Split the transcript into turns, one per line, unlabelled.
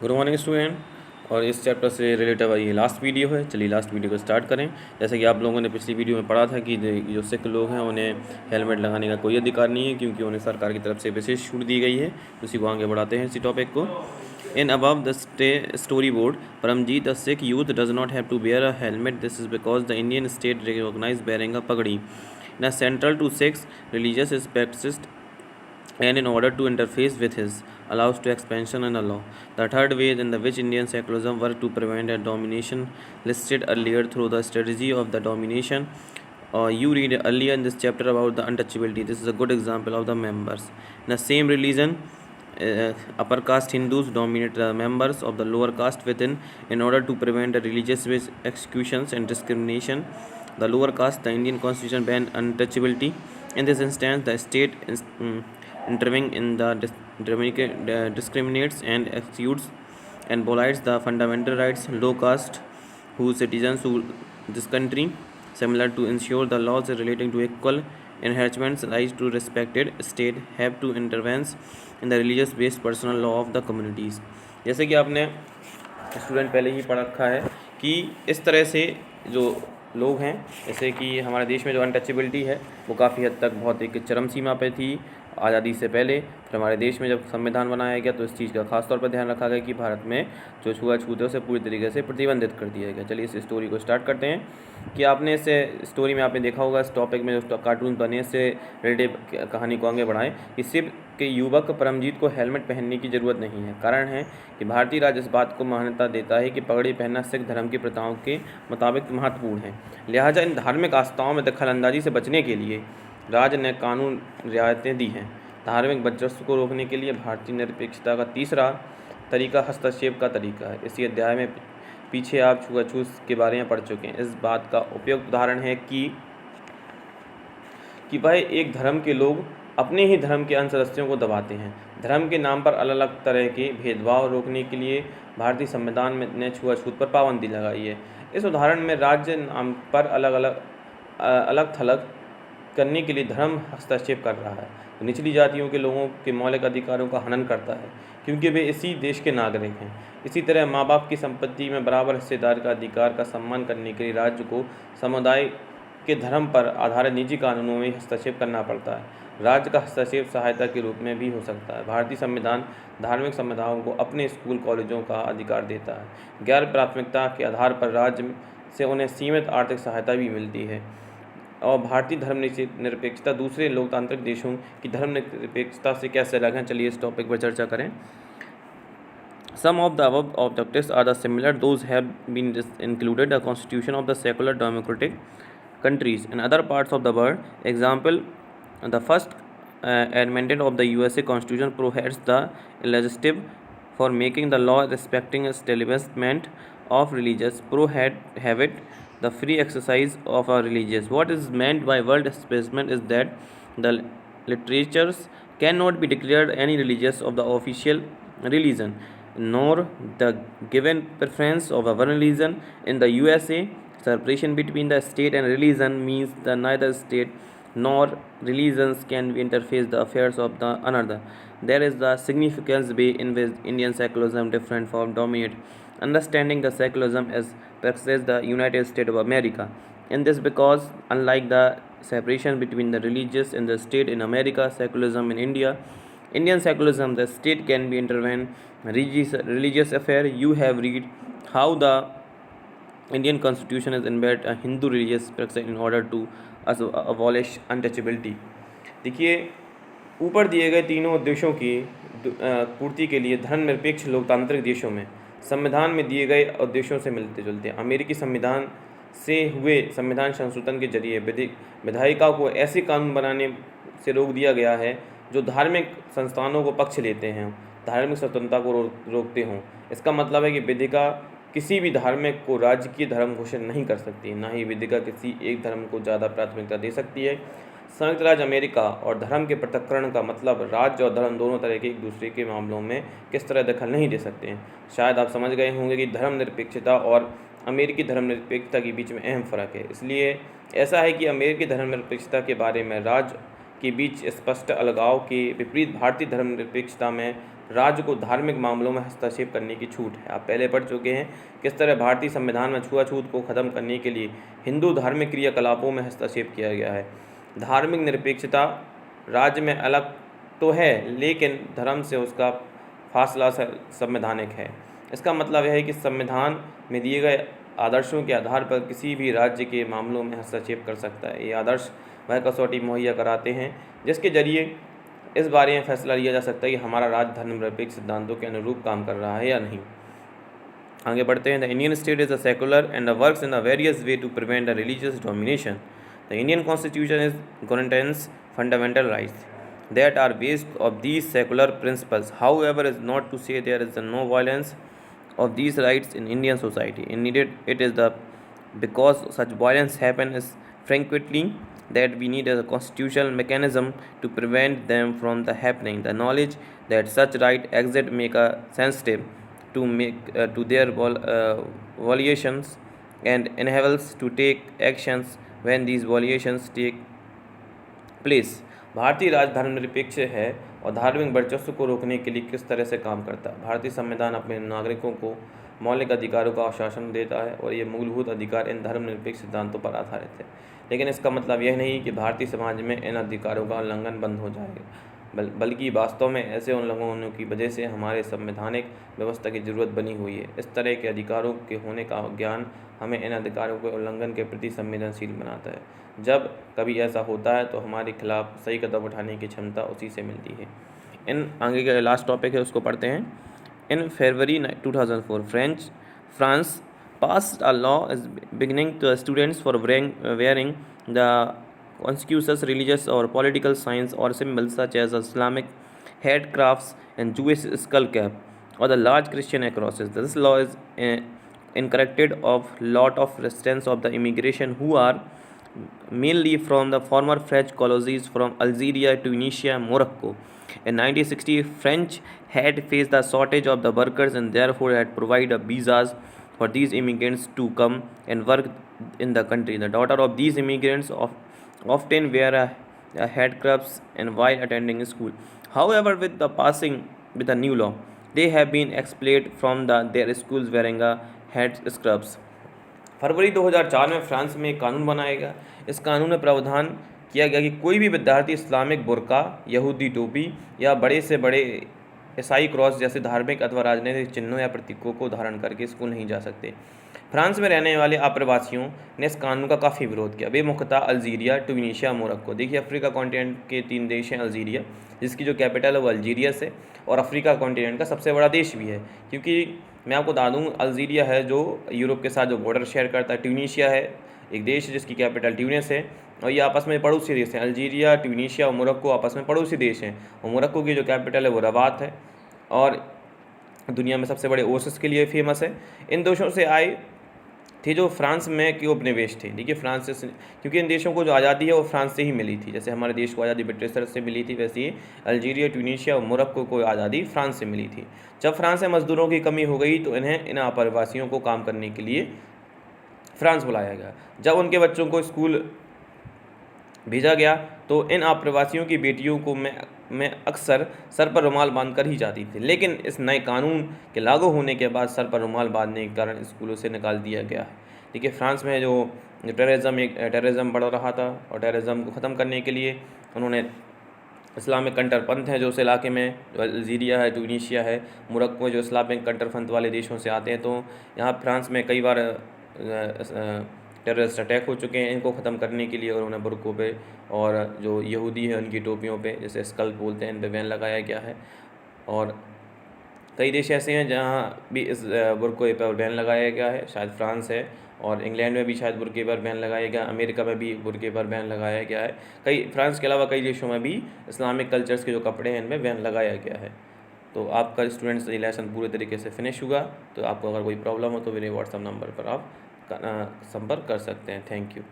Good morning student. और इस chapter से रिलेटेड ये लास्ट वीडियो है। चलिए लास्ट वीडियो को स्टार्ट करें। जैसे कि आप लोगों ने पिछली वीडियो में पढ़ा था कि जो सिख लोग हैं उन्हें हेलमेट लगाने का कोई अधिकार नहीं है, क्योंकि उन्हें सरकार की तरफ से विशेष छूट दी गई है। उसी को आगे बढ़ाते हैं इसी टॉपिक को। In above the story board, Paramjit, a Sikh youth, does not have to wear a helmet. This is because the Indian state recognized wearing a pagdi in a central to Sikhs religious is practiced, and in order to interface with his allows to expansion in a law. The third way in the which Indian secularism worked to prevent a domination listed earlier through the strategy of the domination. You read earlier in this chapter about the untouchability. This is a good example of the members. In the same religion, upper caste Hindus dominate the members of the lower caste within in order to prevent the religious executions and discrimination. The lower caste, the Indian constitution banned untouchability. In this instance, the state intervening in the discriminates and executes and violates the fundamental rights low caste whose citizens who this country similar to ensure the laws relating to equal enhancements rise to respected state have to intervene in the religious based personal law of the communities. जैसे कि आपने student पहले ही पढ़ रखा है कि इस तरह से जो लोग हैं, जैसे कि हमारे देश में जो अनटचेबिलिटी है वो काफ़ी हद तक बहुत एक चरम सीमा पे थी आज़ादी से पहले। फिर हमारे देश में जब संविधान बनाया गया तो इस चीज़ का खास तौर पर ध्यान रखा गया कि भारत में जो छुआछूत है उसे पूरी तरीके से प्रतिबंधित कर दिया गया। चलिए इस स्टोरी को स्टार्ट करते हैं कि आपने इस स्टोरी में आपने देखा होगा इस टॉपिक में जो कार्टून बने इससे रिलेटेड कहानी को आगे बढ़ाएं कि सिख के युवक परमजीत को हेलमेट पहनने की ज़रूरत नहीं है। कारण है कि भारतीय राज्य इस बात को मान्यता देता है कि पगड़ी पहनना सिख धर्म की प्रथाओं के मुताबिक महत्वपूर्ण है। लिहाजा इन धार्मिक आस्थाओं में दखलंदाजी से बचने के लिए राज्य ने कानून रियायतें दी हैं। धार्मिक वर्चस्व को रोकने के लिए भारतीय निरपेक्षता का तीसरा तरीका हस्तक्षेप का तरीका है। इसी अध्याय में पीछे आप छुआछूत के बारे में पढ़ चुके हैं। इस बात का उपयुक्त उदाहरण है कि वह एक धर्म के लोग अपने ही धर्म के अन्य सदस्यों को दबाते हैं। धर्म के नाम पर अलग अलग तरह के भेदभाव रोकने के लिए भारतीय संविधान में ने छुआछूत पर पाबंदी लगाई है। इस उदाहरण में राज्य नाम पर अलग थलग करने के लिए धर्म हस्तक्षेप कर रहा है, निचली जातियों के लोगों के मौलिक अधिकारों का हनन करता है क्योंकि वे इसी देश के नागरिक हैं। इसी तरह माँ बाप की संपत्ति में बराबर हिस्सेदार का अधिकार का सम्मान करने के लिए राज्य को समुदाय के धर्म पर आधारित निजी कानूनों में हस्तक्षेप करना पड़ता है। राज्य का हस्तक्षेप सहायता के रूप में भी हो सकता है। भारतीय संविधान धार्मिक समुदायों को अपने स्कूल कॉलेजों का अधिकार देता है। गैर प्राथमिकता के आधार पर राज्य से उन्हें सीमित आर्थिक सहायता भी मिलती है। और भारतीय धर्म निरपेक्षता दूसरे लोकतांत्रिक देशों की धर्म निरपेक्षता से कैसे अलग है, चलिए इस टॉपिक पर चर्चा करें। Some of the above objectives are the similar. Those have been included the constitution of the secular democratic countries in other parts of the world. Example, the first amendment of the USA Constitution prohibits the legislative for making the law respecting establishment of religious prohibit the free exercise of our religious. What is meant by world establishment is that the literatures cannot be declared any religious of the official religion, nor the given preference of one religion. In the USA, separation between the state and religion means that neither state nor religions can interface the affairs of the another. There is the significance way in which Indian secularism different from dominate. Understanding the secularism as practiced the United States of America. In this because unlike the separation between the religious and the state in America, secularism in Indian secularism, the state can be intervened religious affair. You have read how the Indian constitution has embedded a Hindu religious practice in order to abolish untouchability. देखिए ऊपर दिए गए तीनों उद्देश्यों की पूर्ति के लिए धर्मनिरपेक्ष लोकतांत्रिक देशों में संविधान में दिए गए उद्देश्यों से मिलते जुलते हैं। अमेरिकी संविधान से हुए संविधान संशोधन के जरिए विधायिका को ऐसे कानून बनाने से रोक दिया गया है जो धार्मिक संस्थानों को पक्ष लेते हैं, धार्मिक स्वतंत्रता को रोकते हों। इसका मतलब है कि विधिका किसी भी धार्मिक को राजकीय धर्म घोषित नहीं कर सकती, ना ही विधिका किसी एक धर्म को ज़्यादा प्राथमिकता दे सकती है। संयुक्त राज्य अमेरिका और धर्म के पृथक्करण का मतलब राज्य और धर्म दोनों तरह के एक दूसरे के मामलों में किस तरह दखल नहीं दे सकते हैं। शायद आप समझ गए होंगे कि धर्मनिरपेक्षता और अमेरिकी धर्मनिरपेक्षता के बीच में अहम फ़र्क है। इसलिए ऐसा है कि अमेरिकी धर्मनिरपेक्षता के बारे में राज्य के बीच स्पष्ट अलगाव के विपरीत भारतीय धर्मनिरपेक्षता में राज्य को धार्मिक मामलों में हस्तक्षेप करने की छूट है। आप पहले पढ़ चुके हैं किस तरह भारतीय संविधान में छुआछूत को ख़त्म करने के लिए हिंदू धार्मिक क्रियाकलापों में हस्तक्षेप किया गया है। धार्मिक निरपेक्षता राज्य में अलग तो है, लेकिन धर्म से उसका फासला संवैधानिक है। इसका मतलब यह है कि संविधान में दिए गए आदर्शों के आधार पर किसी भी राज्य के मामलों में हस्तक्षेप कर सकता है। ये आदर्श वह कसौटी मुहैया कराते हैं जिसके जरिए इस बारे में फैसला लिया जा सकता है कि हमारा राज्य धर्मनिरपेक्ष सिद्धांतों के अनुरूप काम कर रहा है या नहीं। आगे बढ़ते हैं। The Indian state is a secular and works in a various way to prevent the religious domination. The Indian constitution is contains fundamental rights that are based of these secular principles. However, is not to say there is no violence of these rights in Indian society. Indeed, it is the because such violence happens frequently that we need a constitutional mechanism to prevent them from the happening. The knowledge that such right exist make a sensitive to their violations and enables to take actions when these violations take place. भारतीय राज्य धर्मनिरपेक्ष है और धार्मिक वर्चस्व को रोकने के लिए किस तरह से काम करता है। भारतीय संविधान अपने नागरिकों को मौलिक अधिकारों का आश्वासन देता है और ये मूलभूत अधिकार इन धर्मनिरपेक्ष सिद्धांतों पर आधारित है। लेकिन इसका मतलब यह नहीं कि भारतीय समाज में इन अधिकारों का उल्लंघन बंद हो जाएगा, बल्कि वास्तव में ऐसे उल्लंघनों की वजह से हमारे संवैधानिक व्यवस्था की जरूरत बनी हुई है। इस तरह के अधिकारों के होने का ज्ञान हमें इन अधिकारों के उल्लंघन के प्रति संवेदनशील बनाता है। जब कभी ऐसा होता है तो हमारे खिलाफ सही कदम उठाने की क्षमता उसी से मिलती है। इन आगे का लास्ट टॉपिक है उसको पढ़ते हैं। इन फरवरी 2004 France passed a law is beginning to students for wearing the conspicuous religious or political signs or symbols such as Islamic head crafts and Jewish skull cap or the large Christian crosses. This law is encouraged of lot of residents of the immigration who are mainly from the former French colonies from Algeria, Tunisia, Morocco. In 1960, French had faced the shortage of the workers and therefore had provided visas for these immigrants to come and work in the country. The daughter of these immigrants often wear a headscarf and while attending school. However, with the new law, they have been expelled from their schools wearing a headscarves. फरवरी 2004 में France में एक कानून बनाया गया। इस कानून में प्रावधान किया गया कि कोई भी विद्यार्थी इस्लामिक बुर्का, यहूदी टोपी या बड़े से बड़े ईसाई क्रॉस जैसे धार्मिक अथवा राजनीतिक चिन्हों या प्रतीकों को धारण करके स्कूल नहीं जा सकते। फ्रांस में रहने वाले अप्रवासियों ने इस कानून का काफ़ी विरोध किया। वे मुख्यतः अल्जीरिया, ट्यूनीशिया, मोरक्को। देखिए, अफ्रीका कॉन्टिनेंट के 3 देश हैं। अल्जीरिया, जिसकी जो कैपिटल है वो अल्जीरियस है और अफ्रीका कॉन्टिनेंट का सबसे बड़ा देश भी है, क्योंकि मैं आपको बता दूँ अल्जीरिया है जो यूरोप के साथ जो बॉर्डर शेयर करता है। ट्यूनीशिया है एक देश जिसकी कैपिटल ट्यूनिस है और ये आपस में पड़ोसी देश हैं। अल्जीरिया, ट्यूनीशिया और मोरक्को आपस में पड़ोसी देश हैं और मोरक्को की जो कैपिटल है वो रबात है और दुनिया में सबसे बड़े ओसिस के लिए फेमस है। इन देशों से आए थे जो फ्रांस में के उपनिवेश थे। देखिए, फ्रांस से, क्योंकि इन देशों को जो आज़ादी है वो फ्रांस से ही मिली थी। जैसे हमारे देश को आज़ादी ब्रिटिशर से मिली थी, वैसे ही अल्जीरिया, ट्यूनीशिया और मोरक्को को आज़ादी फ्रांस से मिली थी। जब फ्रांस में मज़दूरों की कमी हो गई तो इन्हें इन अप्रवासियों को काम करने के लिए फ्रांस बुलाया गया। जब उनके बच्चों को स्कूल भेजा गया तो इन अप्रवासियों की बेटियों को मैं अक्सर सर पर रुमाल बांध कर ही जाती थी, लेकिन इस नए कानून के लागू होने के बाद सर पर रुमाल बांधने के कारण स्कूलों से निकाल दिया गया है। देखिए, फ्रांस में जो टेररिज्म बढ़ रहा था और टेररिज्म को ख़त्म करने के लिए उन्होंने इस्लामिक कंटरपंथ हैं जो उस इलाके में, जो अल्जीरिया है, ट्यूनीशिया है, मोरक्को, जो इस्लामिक कंटरपंथ वाले देशों से आते हैं, तो यहाँ फ्रांस में कई बार टेररिस्ट अटैक हो चुके हैं। इनको ख़त्म करने के लिए उन्होंने बुरकों पे और जो यहूदी हैं उनकी टोपियों पे, जैसे स्कल बोलते हैं, इन पे बैन लगाया गया है। और कई देश ऐसे हैं जहाँ भी इस बुरके पर बैन लगाया गया है। शायद फ्रांस है और इंग्लैंड में भी शायद बुरके पर बैन लगाया गया, अमेरिका में भी बुरके पर बैन लगाया गया है। फ्रांस के अलावा कई देशों में भी इस्लामिक कल्चर्स के जो कपड़े हैं इनमें बैन लगाया गया है। तो आपका स्टूडेंट्स ये लेसन पूरे तरीके से फिनिश हुआ। तो आपको अगर कोई प्रॉब्लम हो तो मेरे व्हाट्सएप नंबर पर आप संपर्क कर सकते हैं। Thank you.